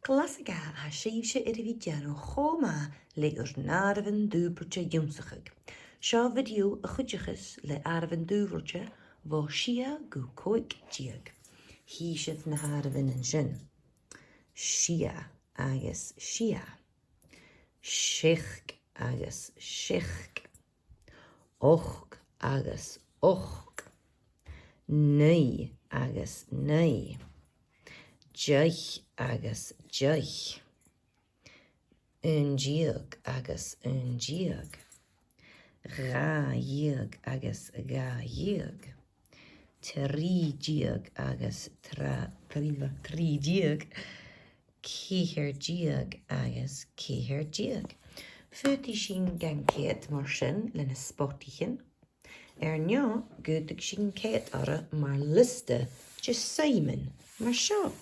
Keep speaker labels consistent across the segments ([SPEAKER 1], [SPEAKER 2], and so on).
[SPEAKER 1] Classica ha síobse ar a bhí deanú chomá le ar nárbhan dúbailte dúmsachaig. Seo video a chuideachas le arbhan dúbailte bhá sia go cóig diag. Hí sibh na harbhan an sin. Sia agus sia. Sich agus sich. Och agus och. Nei agus nei. Deich agus deich. Diag agus diag. Ra diag agus ga diag. Trí diag agus trí diag. Cíhir diag agus cíhir diag. Fuirtí sin gan céad mar sin lena spottichin. Neo gúdag sin céad ara mar liste just Simon mar seo.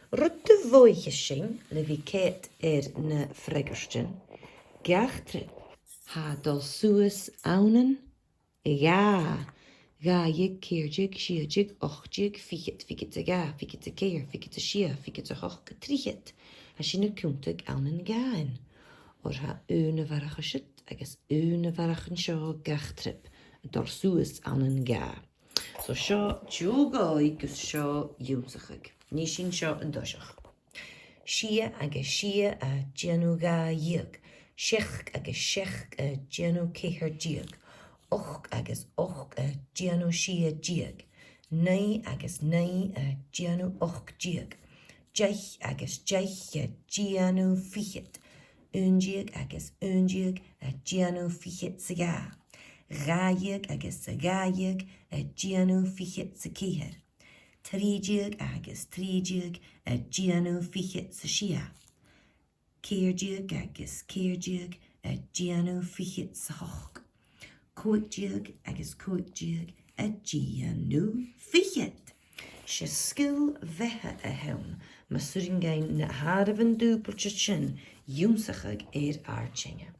[SPEAKER 1] Rud de bhóiche sin le bhí céad na freigarstin. Geachtre ha dal suas aunan. Gaig, céirdig, siadig, ochdig, fichit a ga, fichit a céir, fichit a sia, fichit a choch, tríchit. A sin a cúntaig aunan gain. Or ha una varachashit agus una varachan seo gachtrip. Dal suas aunan ga. So seo dúgáid gus seo dúmsachig. Ní sin seo an dosach. Sia agus sia a dianú ga diag. Sich agus sich a dianú céhir diag. Och agus och a dianú sia diag. Nei agus nei a dianú och diag. Deich agus deich a dianú fichit. Diag agus diag a dianú fichit sa ga. Gaig agus sa gaig a dianú fichit sa céhir. Trídiag agus trídiag a dianú fichit sa sia. Céirdiag agus céirdiag a dianú fichit sa hoch. Cóigdiag agus cóigdiag a dianú fichit. Se skill bheithe a hem, ma suringain na harbhan dúbailte sin dúmsachaig airtinge.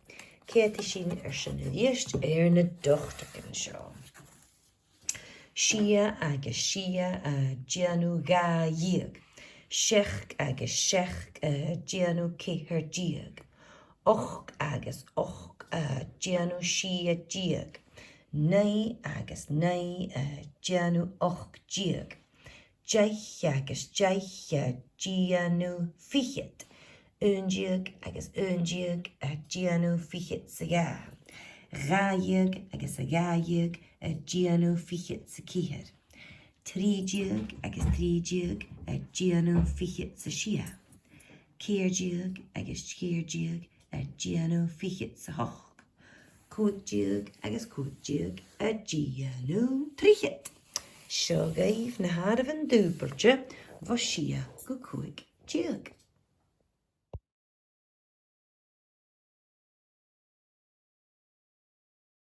[SPEAKER 1] Céirtí sin sin bhíist na dochtachan seo. Sia agus sia a dianú ga diag. Sich agus sich a dianú céhir diag. Och agus och a dianú sia diag. Nei agus nei a dianú och diag. Deich agus deich a dianú fichit. Diag agus diag a dianú fichit sa ga. Gaig agus a gaig a dianú fichit sa céhir. Trídiag agus trídiag a dianú fichit sa sia. Céirdiag agus céirdiag a dianú fichit sa hoch. Cóigdiag agus cóigdiag a dianú tríchit. Seo gaibh na harbhan dúbailte bhá sia go cóig